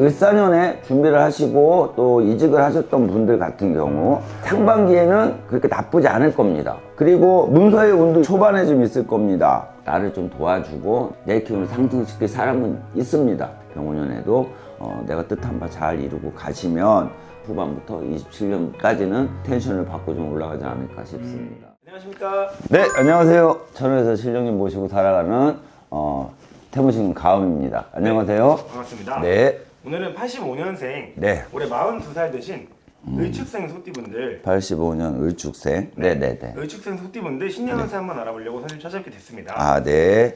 을사년에 준비를 하시고 또 이직을 하셨던 분들 같은 경우 상반기에는 그렇게 나쁘지 않을 겁니다. 그리고 문서의 운도 초반에 좀 있을 겁니다. 나를 좀 도와주고 내 기운을 상승시킬 사람은 있습니다. 병원년에도 내가 뜻한 바 잘 이루고 가시면 후반부터 27년까지는 텐션을 받고 좀 올라가지 않을까 싶습니다. 안녕하십니까? 네, 안녕하세요. 천호에서 신령님 모시고 살아가는 태무신 가음입니다. 안녕하세요. 반갑습니다. 네. 오늘은 85년생, 네. 올해 42살 되신 을축생 소띠분들, 85년 을축생. 네네네. 을축생 소띠분들 신년운세 한번 알아보려고 선생님 찾아뵙게 됐습니다. 아, 네.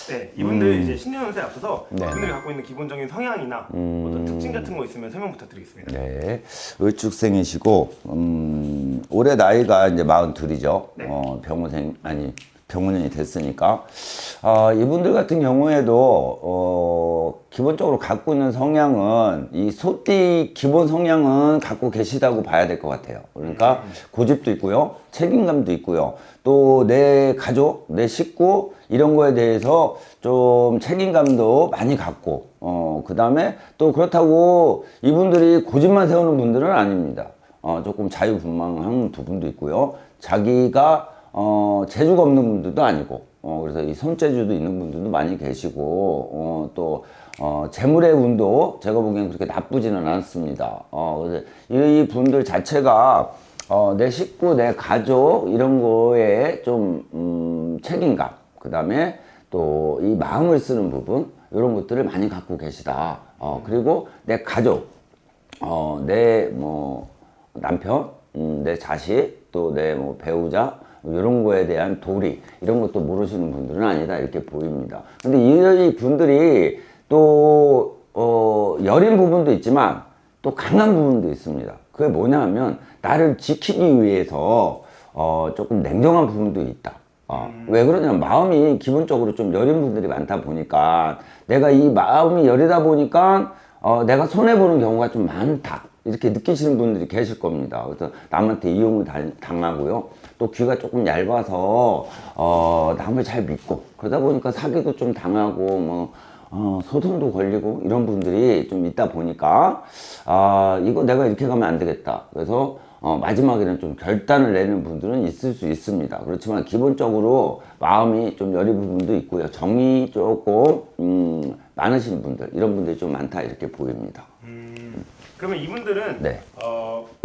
네, 이분들 이제 신년운세 앞서서 네. 이분들이 갖고 있는 기본적인 성향이나 어떤 특징 같은 거 있으면 설명 부탁드리겠습니다. 네. 을축생이시고, 올해 나이가 이제 42이죠. 네. 병원년이 됐으니까. 이분들 같은 경우에도, 기본적으로 갖고 있는 성향은, 이 소띠 기본 성향은 갖고 계시다고 봐야 될 것 같아요. 그러니까 고집도 있고요. 책임감도 있고요. 또 내 가족, 내 식구, 이런 거에 대해서 좀 책임감도 많이 갖고, 그 다음에 또 그렇다고 이분들이 고집만 세우는 분들은 아닙니다. 조금 자유분방한 부분도 있고요. 자기가 재주가 없는 분들도 아니고, 그래서 이 손재주도 있는 분들도 많이 계시고, 또 재물의 운도 제가 보기엔 그렇게 나쁘지는 않습니다. 그래서 이 분들 자체가 내 식구, 내 가족 이런 거에 좀 책임감, 그 다음에 또 이 마음을 쓰는 부분 이런 것들을 많이 갖고 계시다. 그리고 내 가족, 내 뭐 남편, 내 자식, 또 내 뭐 배우자 이런 거에 대한 도리 이런 것도 모르시는 분들은 아니다 이렇게 보입니다. 근데 이 분들이 또 여린 부분도 있지만 또 강한 부분도 있습니다. 그게 뭐냐 하면 나를 지키기 위해서 조금 냉정한 부분도 있다. 왜 그러냐면 마음이 기본적으로 좀 여린 분들이 많다 보니까 내가 이 마음이 여리다 보니까 내가 손해보는 경우가 좀 많다 이렇게 느끼시는 분들이 계실 겁니다. 그래서 남한테 이용을 당하고요. 또 귀가 조금 얇아서 남을 잘 믿고 그러다 보니까 사기도 좀 당하고 뭐 소송도 걸리고 이런 분들이 좀 있다 보니까 이거 내가 이렇게 가면 안 되겠다. 그래서 마지막에는 좀 결단을 내는 분들은 있을 수 있습니다. 그렇지만 기본적으로 마음이 좀 여린 부분도 있고요. 정이 조금 많으신 분들 이런 분들이 좀 많다 이렇게 보입니다. 그러면 이분들은 네.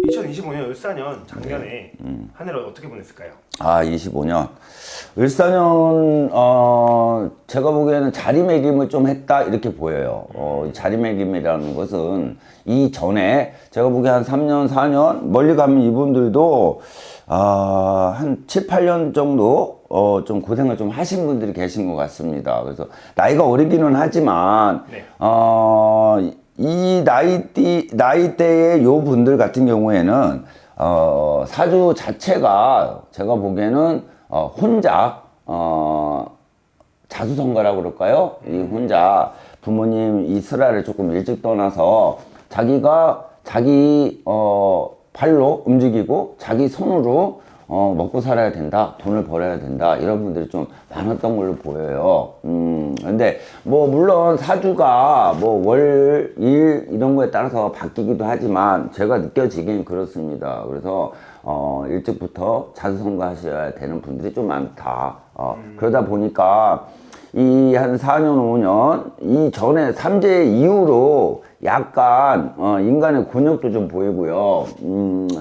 2025년 을사년 작년에 한 해를 어떻게 보냈을까요? 25년. 을사년, 제가 보기에는 자리매김을 좀 했다, 이렇게 보여요. 자리매김이라는 것은 이전에 제가 보기에 한 3년, 4년, 멀리 가면 이분들도, 한 7, 8년 정도, 좀 고생을 좀 하신 분들이 계신 것 같습니다. 그래서 나이가 어리기는 하지만, 네. 이 나이대의 요 분들 같은 경우에는, 사주 자체가 제가 보기에는, 혼자, 자수성가라고 그럴까요? 이 혼자 부모님 이 슬하를 조금 일찍 떠나서 자기가 자기, 발로 움직이고 자기 손으로 먹고 살아야 된다, 돈을 벌어야 된다, 이런 분들이 좀 많았던 걸로 보여요. 근데, 물론 사주가 월, 일, 이런 거에 따라서 바뀌기도 하지만, 제가 느껴지긴 그렇습니다. 그래서, 일찍부터 자수성가하셔야 되는 분들이 좀 많다. 그러다 보니까, 이 한 4년, 5년, 이 전에 삼재 이후로 약간, 인간의 곤욕도 좀 보이고요.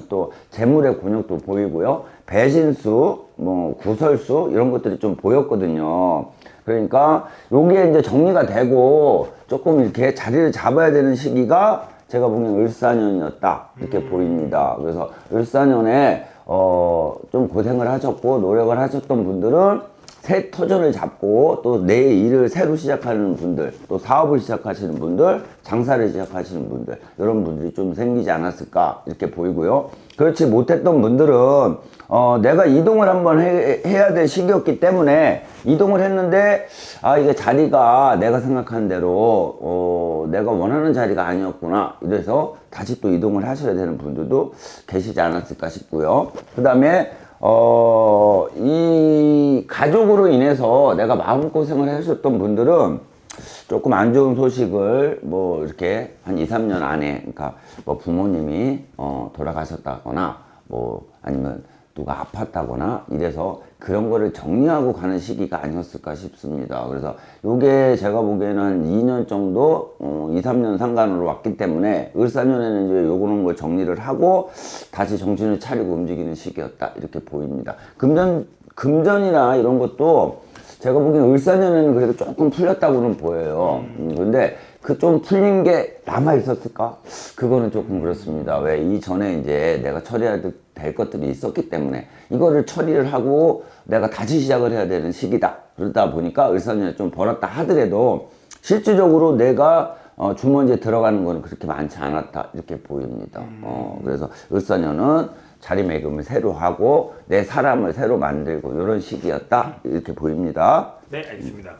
또, 재물의 곤욕도 보이고요. 배신수, 구설수, 이런 것들이 좀 보였거든요. 그러니까, 요게 이제 정리가 되고, 조금 이렇게 자리를 잡아야 되는 시기가 제가 보기엔 을사년이었다. 이렇게 보입니다. 그래서 을사년에, 좀 고생을 하셨고, 노력을 하셨던 분들은 새 터전을 잡고 또 내 일을 새로 시작하는 분들, 또 사업을 시작하시는 분들, 장사를 시작하시는 분들, 이런 분들이 좀 생기지 않았을까 이렇게 보이고요. 그렇지 못했던 분들은 내가 이동을 한번 해야 될 시기였기 때문에 이동을 했는데 이게 자리가 내가 생각한 대로 내가 원하는 자리가 아니었구나 이래서 다시 또 이동을 하셔야 되는 분들도 계시지 않았을까 싶고요. 그 다음에 이 가족으로 인해서 내가 마음고생을 하셨던 분들은 조금 안 좋은 소식을 뭐 이렇게 한 2, 3년 안에, 그러니까 뭐 부모님이 돌아가셨다거나 뭐 아니면 누가 아팠다거나 이래서 그런 거를 정리하고 가는 시기가 아니었을까 싶습니다. 그래서 요게 제가 보기에는 한 2년 정도, 2, 3년 상간으로 왔기 때문에 을사년에는 이제 요거는 걸 정리를 하고 다시 정신을 차리고 움직이는 시기였다. 이렇게 보입니다. 금전이나 이런 것도 제가 보기엔 을사년에는 그래도 조금 풀렸다고는 보여요. 근데 그 좀 풀린 게 남아 있었을까? 그거는 조금 그렇습니다. 왜 이전에 이제 내가 처리해야 될 것들이 있었기 때문에 이거를 처리를 하고 내가 다시 시작을 해야 되는 시기다. 그러다 보니까 을사년에 좀 벌었다 하더라도 실질적으로 내가 주머니에 들어가는 거는 그렇게 많지 않았다. 이렇게 보입니다. 그래서 을사년은 자리매김을 새로 하고 내 사람을 새로 만들고 이런 시기였다. 이렇게 보입니다. 네, 알겠습니다.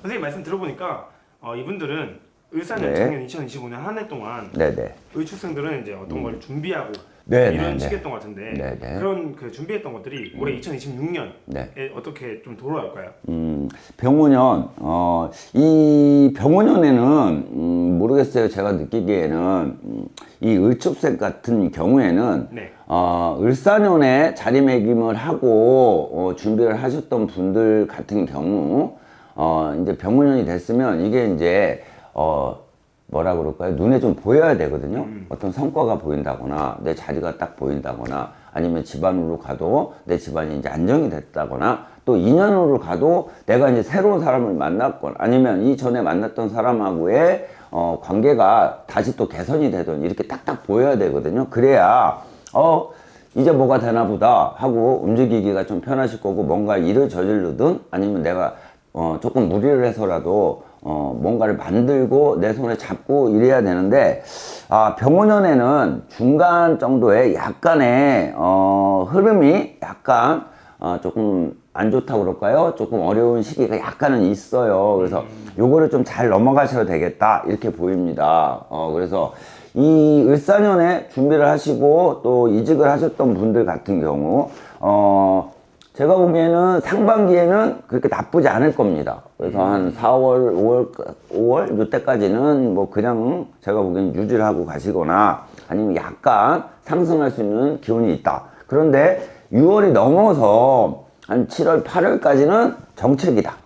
선생님 말씀 들어보니까 이분들은 을사년 네. 작년 2025년 한 해 동안 네네. 을축생들은 이제 어떤 걸 준비하고 네, 이런 네, 네. 시기였던 것 같은데 네, 네. 그런 그 준비했던 것들이 올해 2026년에 네. 어떻게 좀 돌아올까요? 병오년, 이 병오년에는, 모르겠어요. 제가 느끼기에는, 이 을축생 같은 경우에는, 네. 을사년에 자리매김을 하고, 준비를 하셨던 분들 같은 경우, 이제 병오년이 됐으면 이게 이제, 뭐라 그럴까요? 눈에 좀 보여야 되거든요. 어떤 성과가 보인다거나, 내 자리가 딱 보인다거나, 아니면 집안으로 가도 내 집안이 이제 안정이 됐다거나, 또 인연으로 가도 내가 이제 새로운 사람을 만났거나, 아니면 이전에 만났던 사람하고의 관계가 다시 또 개선이 되든 이렇게 딱딱 보여야 되거든요. 그래야, 이제 뭐가 되나 보다 하고 움직이기가 좀 편하실 거고, 뭔가 일을 저지르든 아니면 내가 조금 무리를 해서라도 뭔가를 만들고 내 손에 잡고 이래야 되는데, 병오년에는 중간 정도의 약간의 흐름이 약간 조금 안 좋다고 그럴까요? 조금 어려운 시기가 약간은 있어요. 그래서 요거를 좀 잘 넘어가셔야 되겠다 이렇게 보입니다. 그래서 이 을사년에 준비를 하시고 또 이직을 하셨던 분들 같은 경우 제가 보기에는 상반기에는 그렇게 나쁘지 않을 겁니다. 그래서 한 4월, 5월 이때까지는 뭐 그냥 제가 보기에는 유지를 하고 가시거나 아니면 약간 상승할 수 있는 기운이 있다. 그런데 6월이 넘어서 한 7월, 8월까지는 정책이다.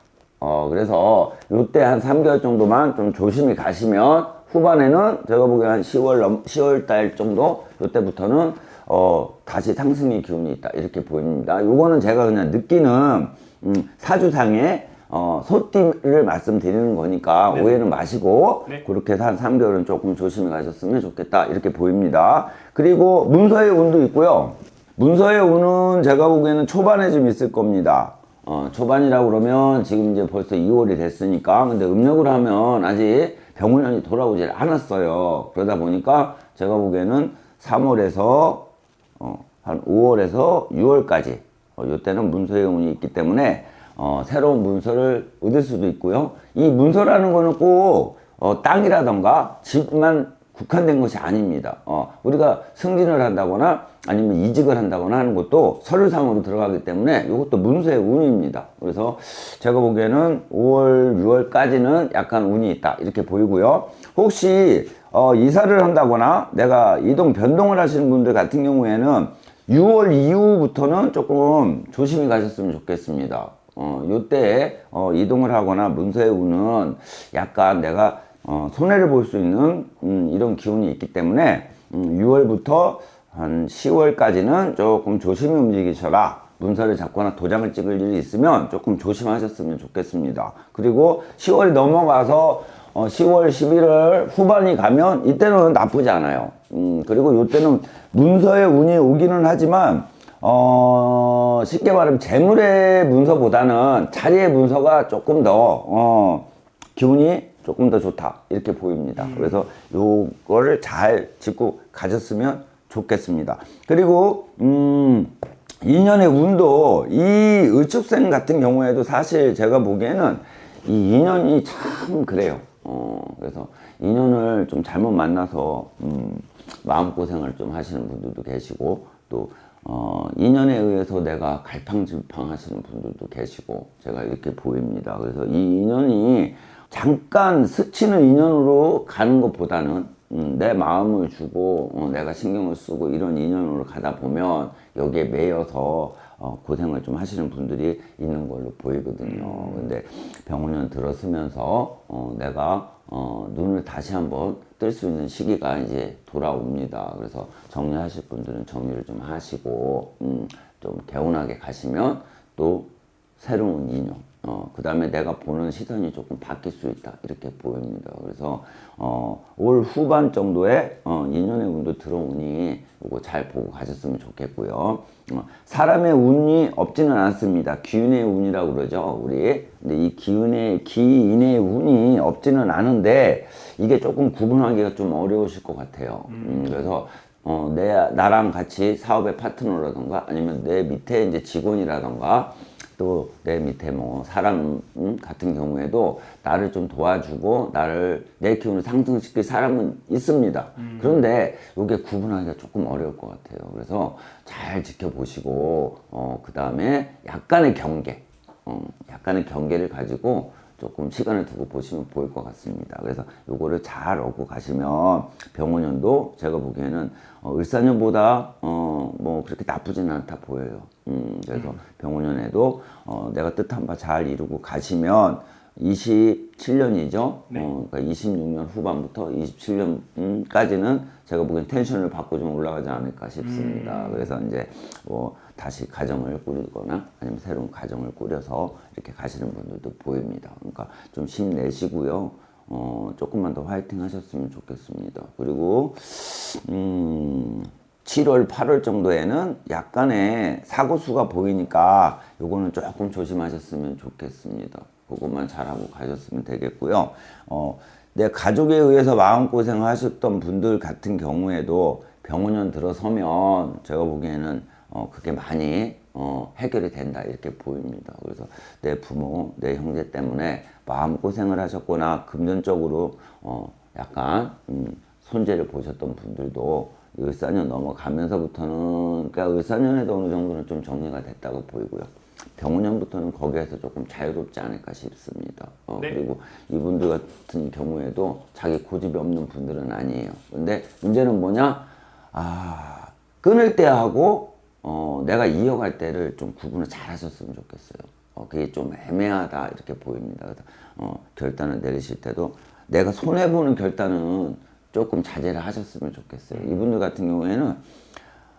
그래서 요때 한 3개월 정도만 좀 조심히 가시면 후반에는 제가 보기엔 한 10월 달 정도 요때부터는 다시 상승의 기운이 있다 이렇게 보입니다. 요거는 제가 그냥 느끼는 사주상의 소띠를 말씀드리는 거니까 네. 오해는 마시고 네. 그렇게 해서 한 3개월은 조금 조심히 가셨으면 좋겠다 이렇게 보입니다. 그리고 문서의 운도 있고요. 문서의 운은 제가 보기에는 초반에 좀 있을 겁니다. 초반이라고 그러면 지금 이제 벌써 2월이 됐으니까 근데 음력으로 하면 아직 병오년이 돌아오질 않았어요. 그러다 보니까 제가 보기에는 3월에서 한 5월에서 6월까지 이때는 문서의 운이 있기 때문에 새로운 문서를 얻을 수도 있고요. 이 문서라는 거는 꼭 땅이라던가 집만 국한된 것이 아닙니다. 우리가 승진을 한다거나 아니면 이직을 한다거나 하는 것도 서류상으로 들어가기 때문에 이것도 문서의 운입니다. 그래서 제가 보기에는 5월, 6월까지는 약간 운이 있다 이렇게 보이고요. 혹시 이사를 한다거나 내가 이동 변동을 하시는 분들 같은 경우에는 6월 이후부터는 조금 조심히 가셨으면 좋겠습니다. 요때 이동을 하거나 문서의 운은 약간 내가 손해를 볼 수 있는 이런 기운이 있기 때문에 6월부터 한 10월까지는 조금 조심히 움직이셔라. 문서를 잡거나 도장을 찍을 일이 있으면 조금 조심하셨으면 좋겠습니다. 그리고 10월이 넘어가서 10월, 11월 후반이 가면 이때는 나쁘지 않아요. 그리고 이때는 문서의 운이 오기는 하지만 쉽게 말하면 재물의 문서보다는 자리의 문서가 조금 더 기운이 조금 더 좋다 이렇게 보입니다. 그래서 요거를 잘 짚고 가셨으면 좋겠습니다. 그리고 2년의 운도 이 을축생 같은 경우에도 사실 제가 보기에는 이 인연이 참 그래요. 그래서 인연을 좀 잘못 만나서 마음고생을 좀 하시는 분들도 계시고 또 인연에 의해서 내가 갈팡질팡 하시는 분들도 계시고 제가 이렇게 보입니다. 그래서 이 인연이 잠깐 스치는 인연으로 가는 것보다는 내 마음을 주고 내가 신경을 쓰고 이런 인연으로 가다 보면 여기에 매여서 고생을 좀 하시는 분들이 있는 걸로 보이거든요. 근데 병원년 들어서면서 내가 눈을 다시 한번 뜰 수 있는 시기가 이제 돌아옵니다. 그래서 정리하실 분들은 정리를 좀 하시고 좀 개운하게 가시면 또 새로운 인연, 그 다음에 내가 보는 시선이 조금 바뀔 수 있다. 이렇게 보입니다. 그래서, 올 후반 정도에, 인연의 운도 들어오니, 이거 잘 보고 가셨으면 좋겠고요. 사람의 운이 없지는 않습니다. 기운의 운이라고 그러죠, 우리. 근데 이 기인의 운이 없지는 않은데, 이게 조금 구분하기가 좀 어려우실 것 같아요. 그래서, 나랑 같이 사업의 파트너라던가, 아니면 내 밑에 이제 직원이라던가, 또 내 밑에 뭐 사람 같은 경우에도 나를 좀 도와주고 내 기운을 상승시킬 사람은 있습니다. 그런데 이게 구분하기가 조금 어려울 것 같아요. 그래서 잘 지켜보시고 그 다음에 약간의 경계를 가지고 조금 시간을 두고 보시면 보일 것 같습니다. 그래서 요거를 잘 얻고 가시면 병원년도 제가 보기에는 을사년보다 뭐 그렇게 나쁘지는 않다 보여요. 그래서 병원년에도 내가 뜻한 바 잘 이루고 가시면 27년이죠. 네. 그러니까 26년 후반부터 27년까지는 제가 보기엔 텐션을 받고 좀 올라가지 않을까 싶습니다. 그래서 이제 뭐 다시 가정을 꾸리거나 아니면 새로운 가정을 꾸려서 이렇게 가시는 분들도 보입니다. 그러니까 좀 힘내시고요. 조금만 더 화이팅 하셨으면 좋겠습니다. 그리고 7월, 8월 정도에는 약간의 사고수가 보이니까 요거는 조금 조심하셨으면 좋겠습니다. 그것만 잘하고 가셨으면 되겠고요. 내 가족에 의해서 마음고생 하셨던 분들 같은 경우에도 병원년 들어서면 제가 보기에는 그게 많이 해결이 된다 이렇게 보입니다. 그래서 내 부모, 내 형제 때문에 마음고생을 하셨거나 금전적으로 약간 손재를 보셨던 분들도 을사년 넘어가면서부터는 그러니까 을사년에도 어느 정도는 좀 정리가 됐다고 보이고요. 병원년부터는 거기에서 조금 자유롭지 않을까 싶습니다. 네. 그리고 이분들 같은 경우에도 자기 고집이 없는 분들은 아니에요. 근데 문제는 뭐냐? 끊을 때 하고 내가 이어갈 때를 좀 구분을 잘 하셨으면 좋겠어요. 그게 좀 애매하다 이렇게 보입니다. 그래서 결단을 내리실 때도 내가 손해보는 결단은 조금 자제를 하셨으면 좋겠어요. 이분들 같은 경우에는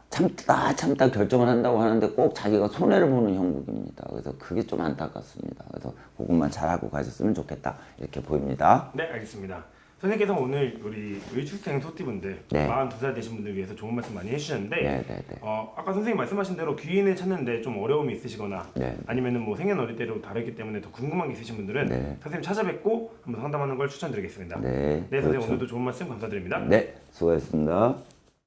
참다 결정을 한다고 하는데 꼭 자기가 손해를 보는 형국입니다. 그래서 그게 좀 안타깝습니다. 그래서 그것만 잘하고 가셨으면 좋겠다 이렇게 보입니다. 네, 알겠습니다. 선생님께서 오늘 우리 의축생 소띠분들 네. 42살 되신 분들 위해서 좋은 말씀 많이 해주셨는데 네. 아까 선생님 말씀하신 대로 귀인을 찾는데 좀 어려움이 있으시거나 네. 아니면은 뭐 생년월일대로 다르기 때문에 더 궁금한 게 있으신 분들은 네. 선생님 찾아뵙고 한번 상담하는 걸 추천드리겠습니다. 네, 선생님 그렇죠. 오늘도 좋은 말씀 감사드립니다. 네, 수고하셨습니다.